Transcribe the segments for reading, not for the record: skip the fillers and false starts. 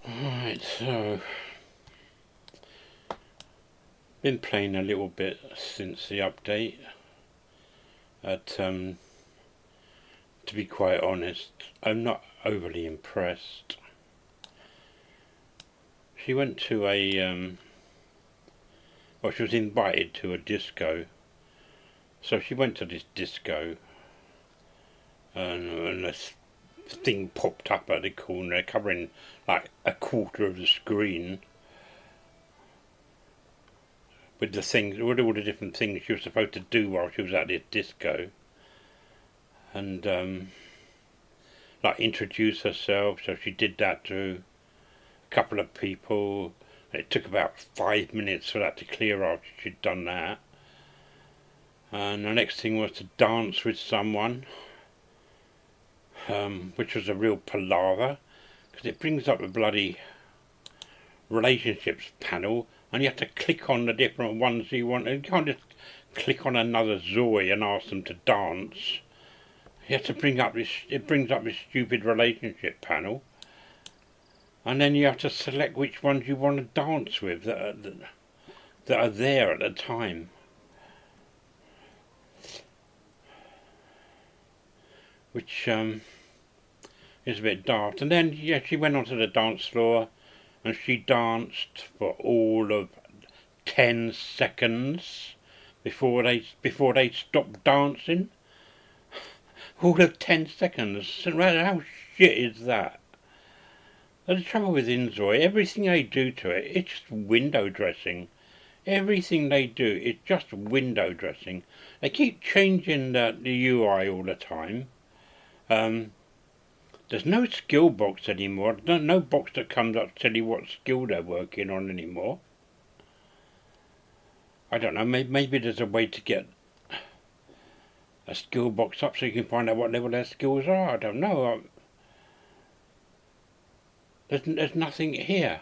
Right, so been playing a little bit since the update. To be quite honest, I'm not overly impressed. She went to she was invited to a disco. So she went to this disco, and this thing popped up at the corner, covering like a quarter of the screen, with all the different things she was supposed to do while she was at this disco, and like introduce herself. So she did that to a couple of people. It took about 5 minutes for that to clear after she'd done that. And the next thing was to dance with someone, which was a real palaver, because it brings up a bloody relationships panel, and you have to click on the different ones you want. You can't just click on another Inzoi and ask them to dance. You have to bring up this. It brings up this stupid relationship panel, and then you have to select which ones you want to dance with that are there at the time. Which is a bit daft. And then she went onto the dance floor, and she danced for all of 10 seconds before they stopped dancing. All of 10 seconds. How shit is that? The trouble with Inzoi, everything they do to it, it's just window dressing. Everything they do is just window dressing. They keep changing the UI all the time. There's no skill box anymore. No box that comes up to tell you what skill they're working on anymore. I don't know, maybe there's a way to get a skill box up so you can find out what level their skills are. I don't know. There's nothing here.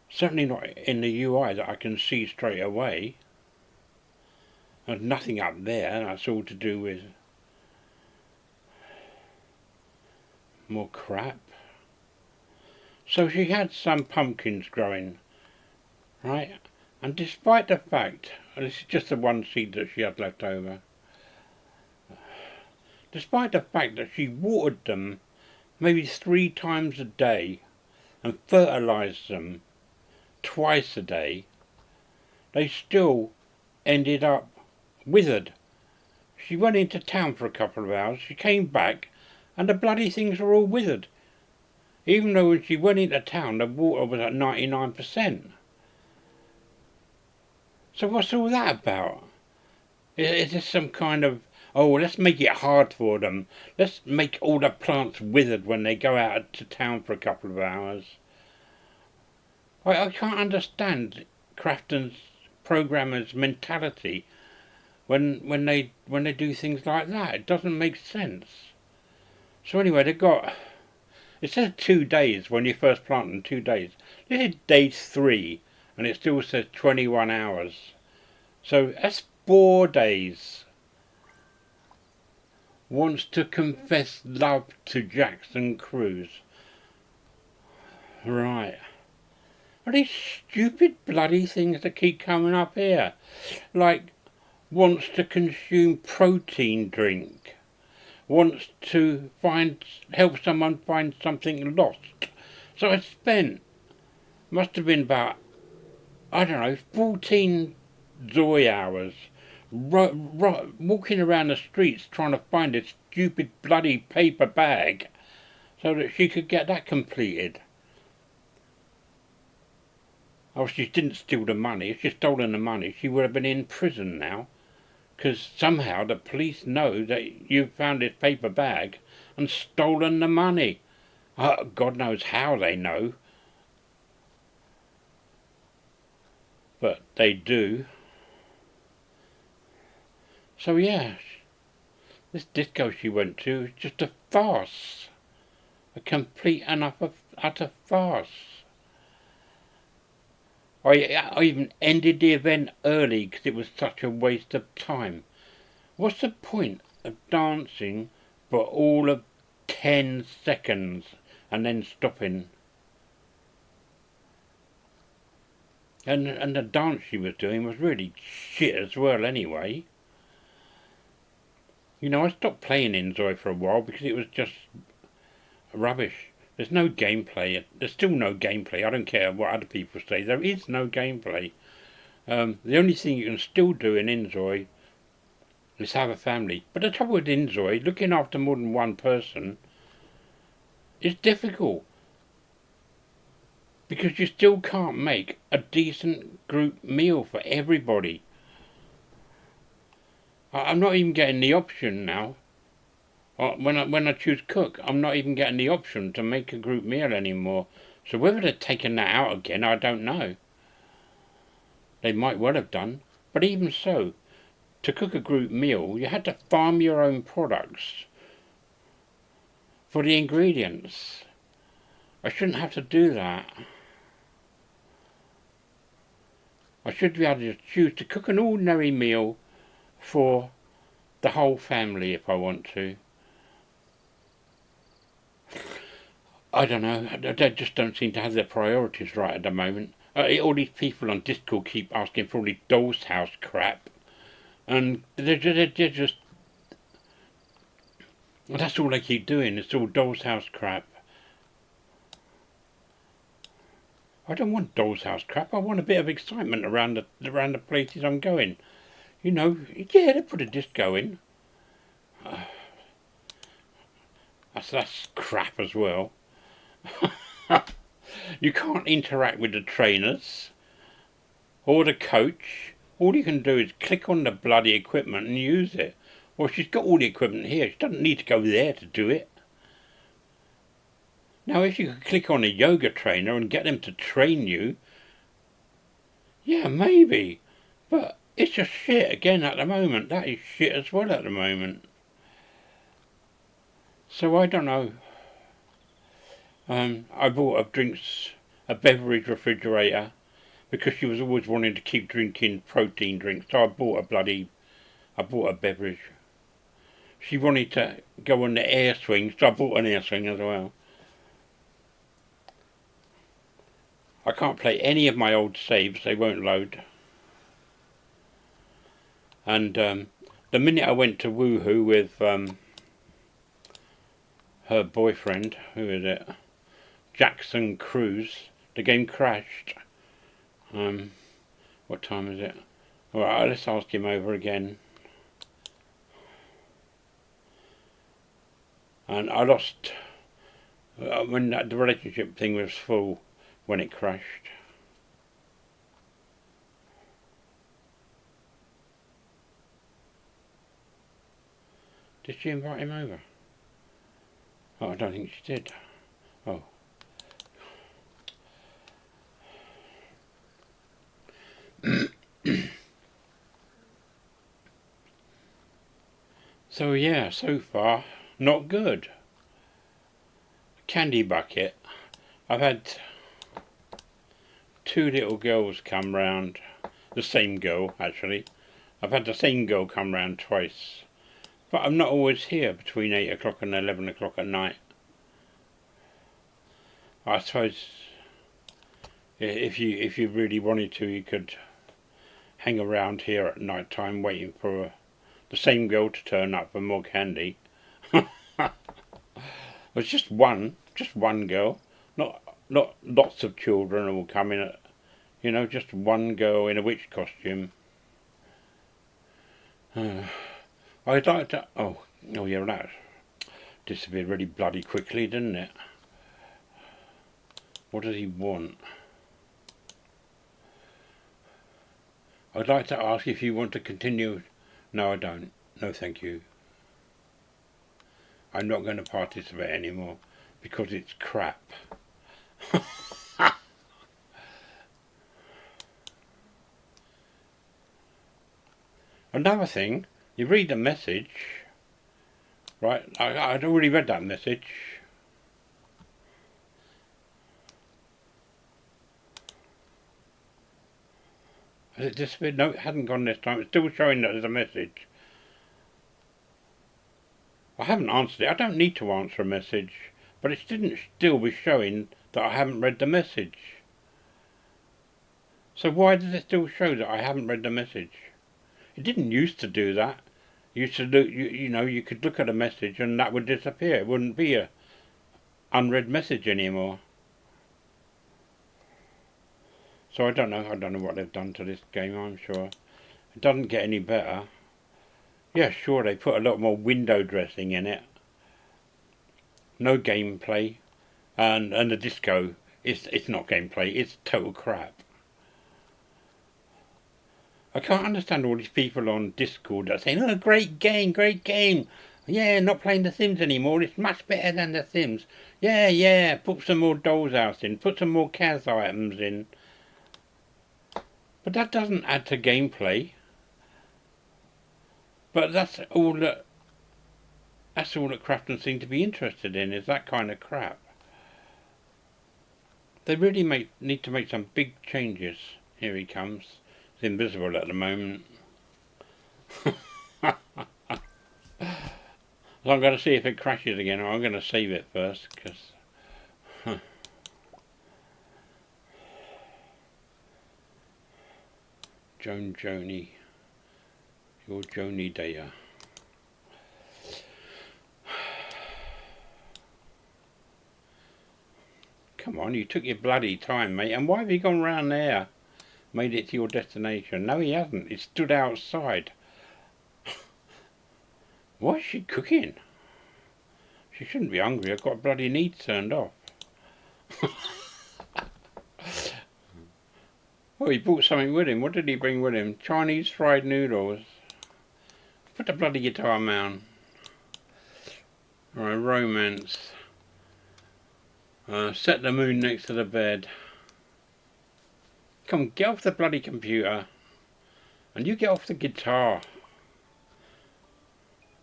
Certainly not in the UI that I can see straight away. There's nothing up there. That's all to do with more crap. So she had some pumpkins growing, right? And despite the fact, and this is just the one seed that she had left over, despite the fact that she watered them maybe 3 times a day and fertilised them twice a day, they still ended up withered. She went into town for a couple of hours, she came back, and the bloody things were all withered. Even though when she went into town the water was at 99%. So what's all that about? Is this some kind of, let's make it hard for them. Let's make all the plants withered when they go out to town for a couple of hours. I can't understand Crafton's programmers' mentality when they do things like that. It doesn't make sense. So anyway, it says 2 days when you first plant them, 2 days. This is day 3, and it still says 21 hours. So that's 4 days. Wants to confess love to Jackson Cruz. Right. Are these stupid bloody things that keep coming up here? Like, wants to consume protein drink. Wants to help someone find something lost. So I must have been about, 14 Zoe hours walking around the streets trying to find this stupid bloody paper bag so that she could get that completed. Oh, she didn't steal the money. If she'd stolen the money, she would have been in prison now. Because somehow the police know that you found this paper bag and stolen the money. God knows how they know. But they do. So yeah, this disco she went to is just a farce. A complete and utter farce. I even ended the event early because it was such a waste of time. What's the point of dancing for all of 10 seconds and then stopping. And the dance she was doing was really shit as well anyway. You know, I stopped playing Inzoi for a while because it was just rubbish. There's no gameplay. There's still no gameplay. I don't care what other people say. There is no gameplay. The only thing you can still do in Inzoi is have a family. But the trouble with Inzoi, looking after more than one person, is difficult. Because you still can't make a decent group meal for everybody. I'm not even getting the option now. When I choose cook, I'm not even getting the option to make a group meal anymore. So whether they're taking that out again, I don't know. They might well have done. But even so, to cook a group meal, you had to farm your own products for the ingredients. I shouldn't have to do that. I should be able to choose to cook an ordinary meal for the whole family if I want to. I don't know, they just don't seem to have their priorities right at the moment. All these people on Discord keep asking for all this doll's house crap, and they're just, that's all they keep doing, it's all doll's house crap. I don't want doll's house crap, I want a bit of excitement around the places I'm going. You know, yeah, they put a disco in. That's crap as well. You can't interact with the trainers or the coach. All you can do is click on the bloody equipment and use it. Well, she's got all the equipment here. She doesn't need to go there to do it. Now, if you could click on a yoga trainer and get them to train you, yeah, maybe. But it's just shit again at the moment. That is shit as well at the moment. So I don't know. I bought a beverage refrigerator, because she was always wanting to keep drinking protein drinks. So I bought a beverage. She wanted to go on the air swing, so I bought an air swing as well. I can't play any of my old saves, they won't load. And the minute I went to Woohoo with her boyfriend, who is it? Jackson Cruz, the game crashed. What time is it? Alright, let's ask him over again. And I lost when the relationship thing was full when it crashed. Did she invite him over? Oh, I don't think she did. Oh. So yeah, so far, not good. Candy bucket. I've had two little girls come round. The same girl, actually. I've had the same girl come round twice. But I'm not always here between 8 o'clock and 11 o'clock at night. I suppose if you really wanted to, you could hang around here at night time waiting for the same girl to turn up for more candy. It's just one girl, not lots of children all coming. You know, just one girl in a witch costume. I'd like to. Oh yeah, that disappeared really bloody quickly, didn't it? What does he want? I'd like to ask if you want to continue. No, I don't. No, thank you. I'm not going to participate anymore because it's crap. Another thing, you read the message, right? I'd already read that message. Has it disappeared? No, it hadn't gone this time. It's still showing that there's a message. I haven't answered it. I don't need to answer a message. but it didn't still be showing that I haven't read the message. So why does it still show that I haven't read the message? It didn't used to do that. You used to look, you know, you could look at a message and that would disappear. It wouldn't be a unread message anymore. So I don't know what they've done to this game, I'm sure. It doesn't get any better. Yeah, sure, they put a lot more window dressing in it. No gameplay. And the disco, it's not gameplay, it's total crap. I can't understand all these people on Discord that are saying, oh, great game, great game. Yeah, not playing The Sims anymore, it's much better than The Sims. Yeah, put some more Doll's House in, put some more Kaz items in. But that doesn't add to gameplay. But that's all that Crafton seem to be interested in, is that kind of crap. They really need to make some big changes. Here he comes. It's invisible at the moment. So I'm going to see if it crashes again, or I'm going to save it first, because... Joni. Your Joni data. Come on, you took your bloody time, mate. And why have you gone round there? Made it to your destination. No, he hasn't. He stood outside. Why is she cooking? She shouldn't be hungry. I've got bloody needs turned off. Oh, he brought something with him. What did he bring with him? Chinese fried noodles. Put the bloody guitar down. Alright, romance. Set the moon next to the bed. Come, get off the bloody computer. And you get off the guitar.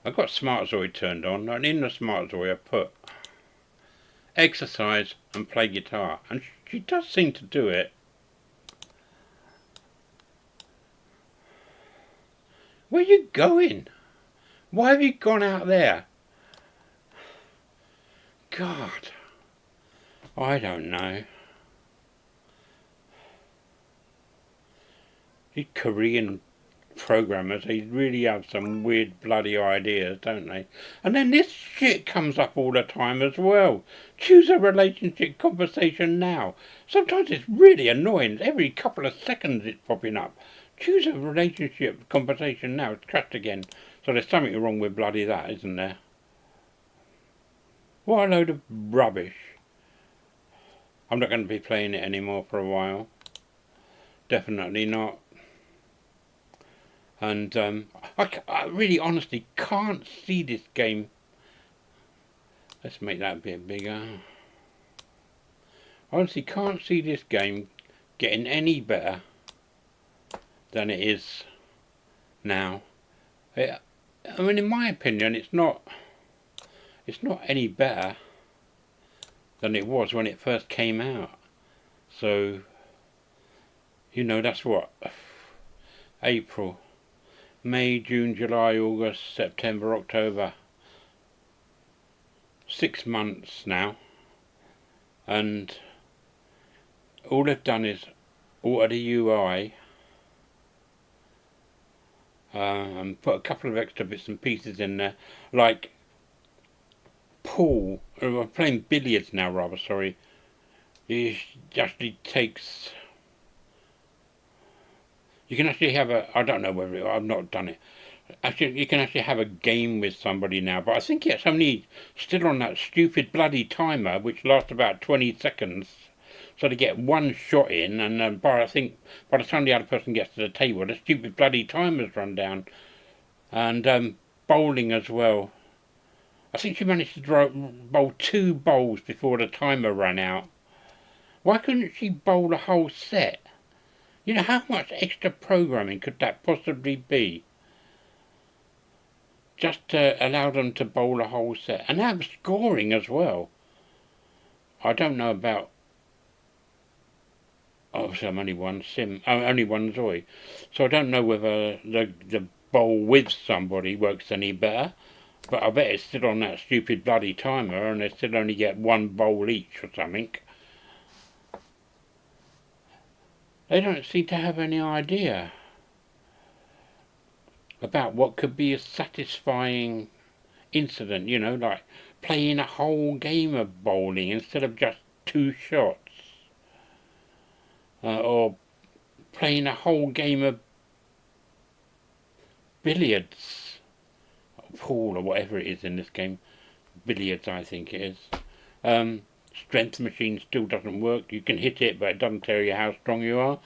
I've got Smart Zoi turned on, and in the Smart Zoi I put exercise and play guitar. And she does seem to do it. Where are you going? Why have you gone out there? God. I don't know. These Korean programmers, they really have some weird bloody ideas, don't they? And then this shit comes up all the time as well. Choose a relationship conversation now. Sometimes it's really annoying. Every couple of seconds it's popping up. Choose a relationship conversation now. It's crashed again. So there's something wrong with bloody that, isn't there? What a load of rubbish. I'm not going to be playing it anymore for a while. Definitely not. And I really honestly can't see this game. Let's make that a bit bigger. I honestly can't see this game getting any better than it is now. I mean, in my opinion, it's not any better than it was when it first came out. So, you know, that's what, April, May, June, July, August, September, October, 6 months now, and all they've done is alter the UI and put a couple of extra bits and pieces in there, like pool. I'm playing billiards now, rather, sorry. It actually takes... You can actually have a... I don't know whether... I've not done it. Actually, you can actually have a game with somebody now, but I think it's only still on that stupid bloody timer, which lasts about 20 seconds. So to get one shot in, and I think by the time the other person gets to the table, the stupid bloody timer's run down. And bowling as well. I think she managed to bowl 2 bowls before the timer ran out. Why couldn't she bowl the whole set? You know, how much extra programming could that possibly be? Just to allow them to bowl a whole set. And have scoring as well. I don't know about... Obviously I'm only one Zoi. So I don't know whether the bowl with somebody works any better. But I bet it's still on that stupid bloody timer and they still only get one bowl each or something. They don't seem to have any idea about what could be a satisfying incident, like playing a whole game of bowling instead of just 2 shots. Or playing a whole game of billiards, or pool, or whatever it is in this game. Billiards, I think it is. Strength machine still doesn't work. You can hit it, but it doesn't tell you how strong you are.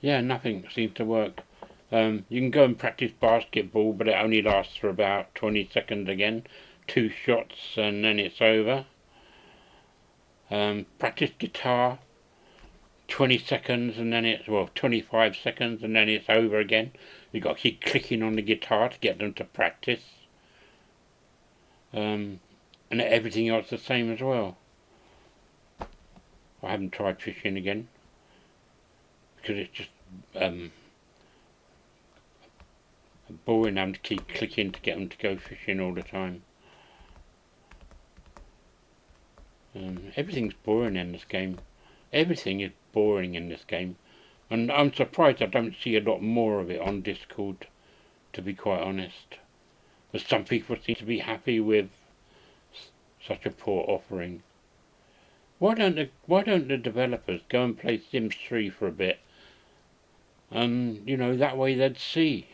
Yeah, nothing seems to work. You can go and practice basketball, but it only lasts for about 20 seconds again. 2 shots and then it's over. Practice guitar, 20 seconds and then 25 seconds and then it's over again. You've got to keep clicking on the guitar to get them to practice. And everything else the same as well. I haven't tried fishing again because it's just boring having to keep clicking to get them to go fishing all the time. Everything's boring in this game. Everything is boring in this game. And I'm surprised I don't see a lot more of it on Discord, to be quite honest. But some people seem to be happy with such a poor offering. Why don't the developers go and play Sims 3 for a bit? And, that way they'd see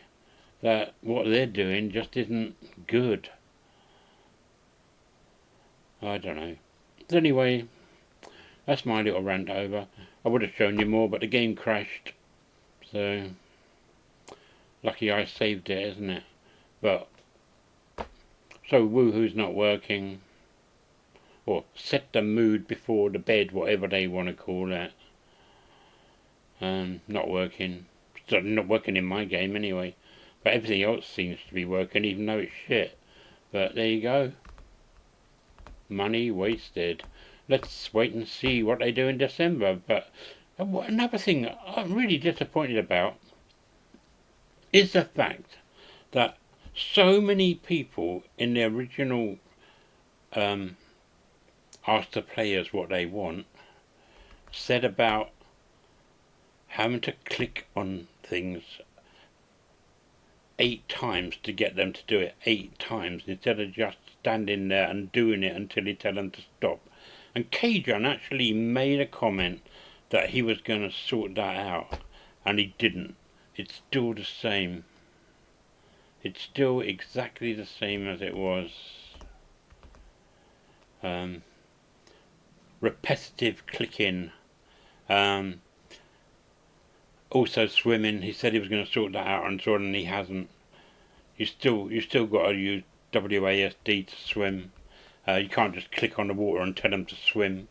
that what they're doing just isn't good. I don't know. But anyway, that's my little rant over. I would have shown you more, but the game crashed. So, lucky I saved it, isn't it? But, so Woohoo's not working. Or set the mood before the bed, whatever they want to call it. Not working. So not working in my game anyway. But everything else seems to be working, even though it's shit. But there you go. Money wasted. Let's wait and see what they do in December. But another thing I'm really disappointed about is the fact that so many people in the original Ask the players what they want said about having to click on things 8 times to get them to do it 8 times instead of just standing there and doing it until you tell them to stop. And Cajun actually made a comment that he was going to sort that out, and he didn't. It's still the same. It's still exactly the same as it was. Repetitive clicking. Also swimming. He said he was going to sort that out, and suddenly he hasn't. You still got to use WASD to swim. You can't just click on the water and tell them to swim.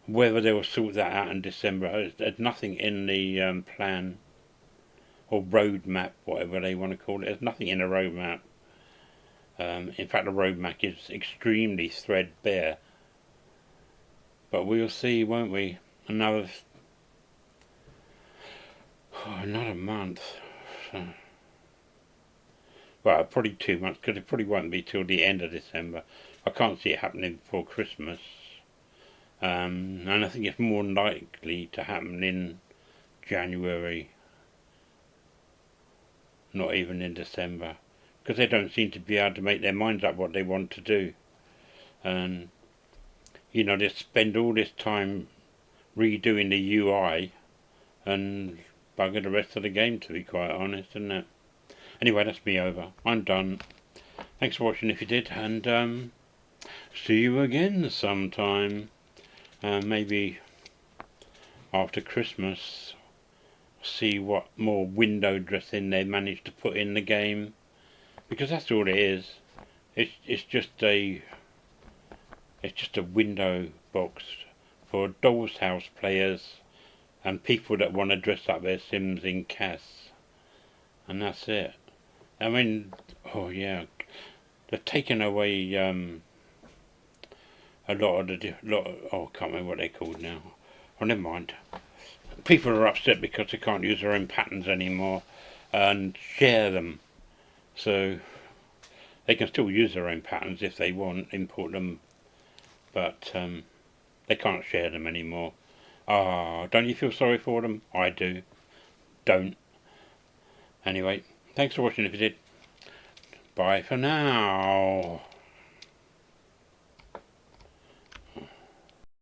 Whether they will sort that out in December, there's nothing in the plan or roadmap, whatever they want to call it. There's nothing in the roadmap. In fact, the roadmap is extremely threadbare. But we'll see, won't we? Another month. Well, probably 2 months, because it probably won't be till the end of December. I can't see it happening before Christmas. And I think it's more likely to happen in January, not even in December, because they don't seem to be able to make their minds up what they want to do. And they spend all this time redoing the UI and bugger the rest of the game, to be quite honest, isn't it? Anyway, that's me over. I'm done. Thanks for watching if you did, and see you again sometime. Maybe after Christmas, see what more window dressing they managed to put in the game, because that's all it is. It's just a window box for Doll's House players and people that want to dress up their Sims in CAS, and that's it. I mean, oh yeah, they're taking away a lot of the I can't remember what they're called now. Oh, never mind. People are upset because they can't use their own patterns anymore. and share them. So they can still use their own patterns if they want, import them, but they can't share them anymore. Don't you feel sorry for them? I do. Don't. Anyway, thanks for watching if you did. Bye for now.